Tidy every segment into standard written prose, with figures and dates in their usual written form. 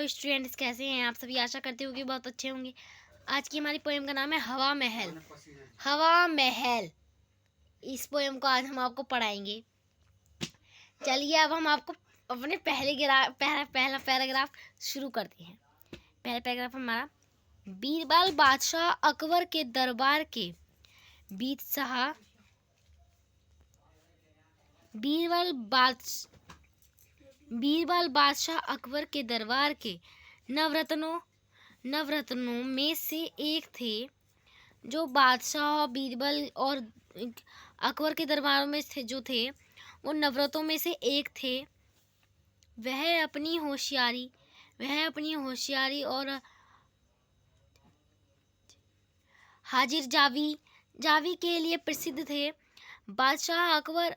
Hello students, कैसे हैं आप सभी। आशा करती हूँ कि बहुत अच्छे होंगे। आज की हमारी पोएम का नाम है हवा महल। हवा महल, इस पोएम को आज हम आपको पढ़ाएंगे। चलिए अब हम आपको अपने पहला पैराग्राफ शुरू करते हैं। पहला पैराग्राफ हमारा, बीरबल बादशाह अकबर के दरबार के बीरबल बादशाह अकबर के दरबार के नवरत्नों में से एक थे। जो बादशाह बीरबल और अकबर के दरबार में जो थे वो नवरत्नों में से एक थे। वह अपनी होशियारी और हाजिर जावी के लिए प्रसिद्ध थे। बादशाह अकबर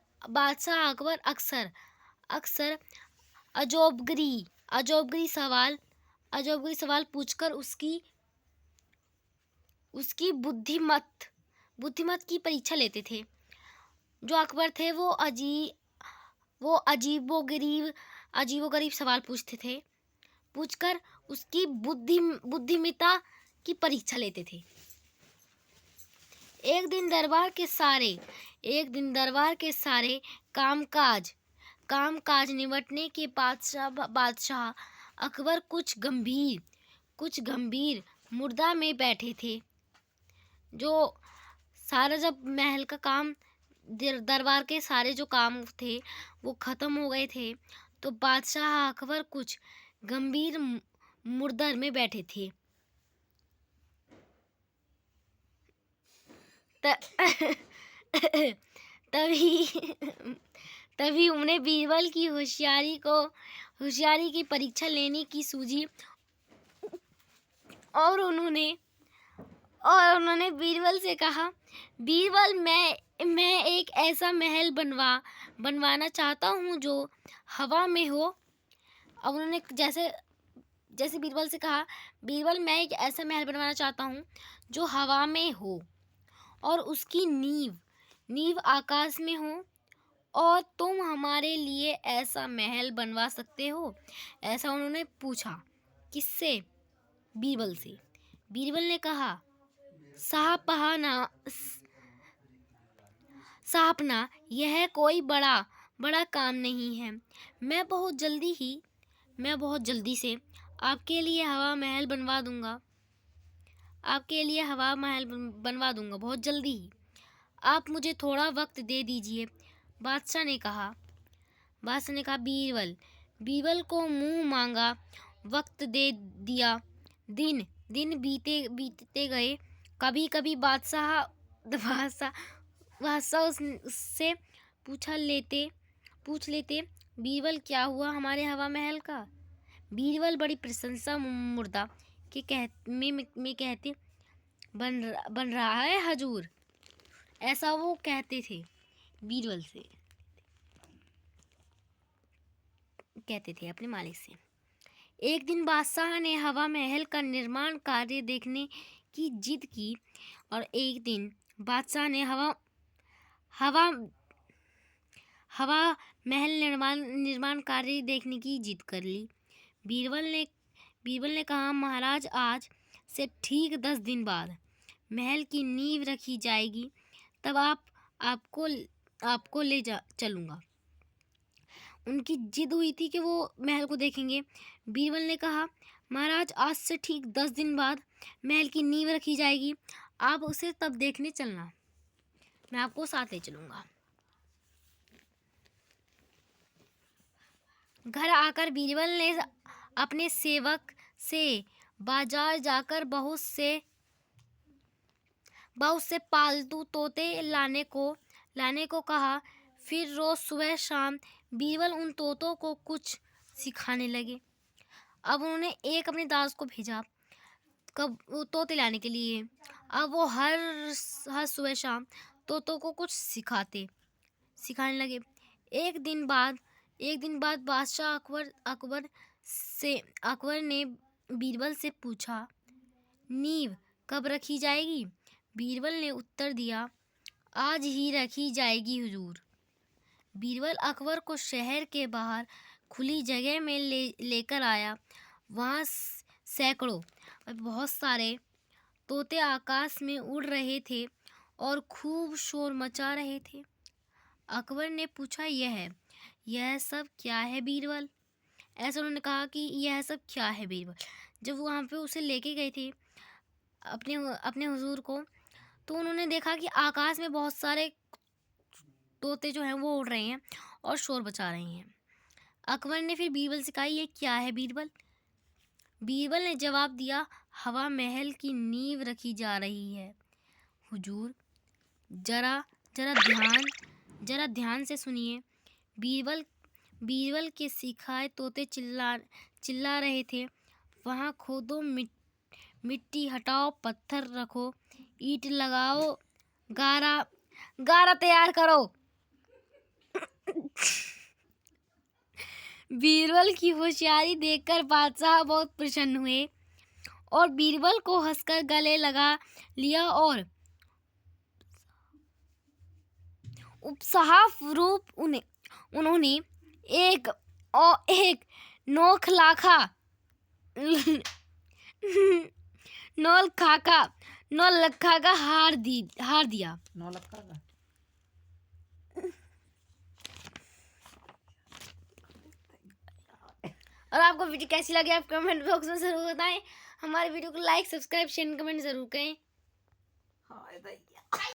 अक्सर अजोबगरी सवाल पूछकर उसकी बुद्धिमत की परीक्षा लेते थे। जो अकबर थे वो अजीबोगरीब सवाल पूछकर उसकी बुद्धिमत्ता की परीक्षा लेते थे। एक दिन दरबार के सारे कामकाज निपटने के बादशाह अकबर कुछ गंभीर मुद्रा में बैठे थे। जो सारा जब महल का काम, दरबार के सारे जो काम थे वो खत्म हो गए थे, तो बादशाह अकबर कुछ गंभीर मुद्रा में बैठे थे। तभी उन्हें बीरबल की होशियारी की परीक्षा लेने की सूझी और उन्होंने बीरबल से कहा, बीरबल, मैं एक ऐसा महल बनवाना चाहता हूँ जो हवा में हो। अब उन्होंने जैसे बीरबल से कहा, बीरबल, मैं एक ऐसा महल बनवाना चाहता हूँ जो हवा में हो और उसकी नींव आकाश में हो, और तुम हमारे लिए ऐसा महल बनवा सकते हो? ऐसा उन्होंने पूछा। किससे? बीरबल से। बीरबल ने कहा, साहपना, यह कोई बड़ा काम नहीं है। मैं बहुत जल्दी से आपके लिए हवा महल बनवा दूंगा, बहुत जल्दी ही। आप मुझे थोड़ा वक्त दे दीजिए। बादशाह ने कहा, बीरबल को मुंह मांगा वक्त दे दिया। दिन बीतते गए। कभी बादशाह उससे पूछ लेते, बीरबल, क्या हुआ हमारे हवा महल का? बीरबल बड़ी प्रशंसा मुर्दा के कहते, बन रहा है हजूर। ऐसा वो कहते थे बीरबल से, कहते थे अपने मालिक से। एक दिन बादशाह ने हवा महल का निर्माण कार्य देखने की जिद की, और एक दिन बादशाह ने हवा महल निर्माण कार्य देखने की जिद कर ली। बीरबल ने कहा, महाराज, आज से ठीक 10 दिन बाद महल की नींव रखी जाएगी, तब आपको ले चलूँगा। उनकी जिद हुई थी कि वो महल को देखेंगे। बीरबल ने कहा, महाराज, आज से ठीक 10 दिन बाद महल की नींव रखी जाएगी, आप उसे तब देखने चलना, मैं आपको साथ ले चलूँगा। घर आकर बीरबल ने अपने सेवक से बाजार जाकर बहुत से पालतू तोते लाने को कहा। फिर रोज सुबह शाम बीरबल उन तोतों को कुछ सिखाने लगे। अब उन्होंने एक अपने दास को भेजा तोते लाने के लिए। अब वो हर सुबह शाम तोतों को कुछ सिखाने लगे। एक दिन बाद बादशाह अकबर ने बीरबल से पूछा, नींव कब रखी जाएगी? बीरबल ने उत्तर दिया, आज ही रखी जाएगी हुजूर। बीरबल अकबर को शहर के बाहर खुली जगह में लेकर आया वहाँ सैकड़ों और बहुत सारे तोते आकाश में उड़ रहे थे और खूब शोर मचा रहे थे। अकबर ने पूछा, यह सब क्या है बीरबल? ऐसा उन्होंने कहा कि यह सब क्या है बीरबल। जब वो वहाँ पे उसे लेके गए थे अपने अपने हुजूर को, तो उन्होंने देखा कि आकाश में बहुत सारे तोते जो हैं वो उड़ रहे हैं और शोर मचा रहे हैं। अकबर ने फिर बीरबल से कहा, ये क्या है बीरबल? बीरबल ने जवाब दिया, हवा महल की नींव रखी जा रही है हुजूर। जरा जरा ध्यान से सुनिए। बीरबल के सिखाए तोते चिल्ला रहे थे, वहाँ खोदो, मिट्टी हटाओ, पत्थर रखो, ईंट लगाओ, गारा तैयार करो। बीरबल की होशियारी देखकर बादशाह बहुत प्रसन्न हुए और बीरबल को हंसकर गले लगा लिया और उपहारस्वरूप उन्होंने एक नौलखा का हार दिया। और आपको वीडियो कैसी लगी आप कमेंट बॉक्स में जरूर बताएं। हमारे वीडियो को लाइक, सब्सक्राइब, शेयर, कमेंट जरूर करें।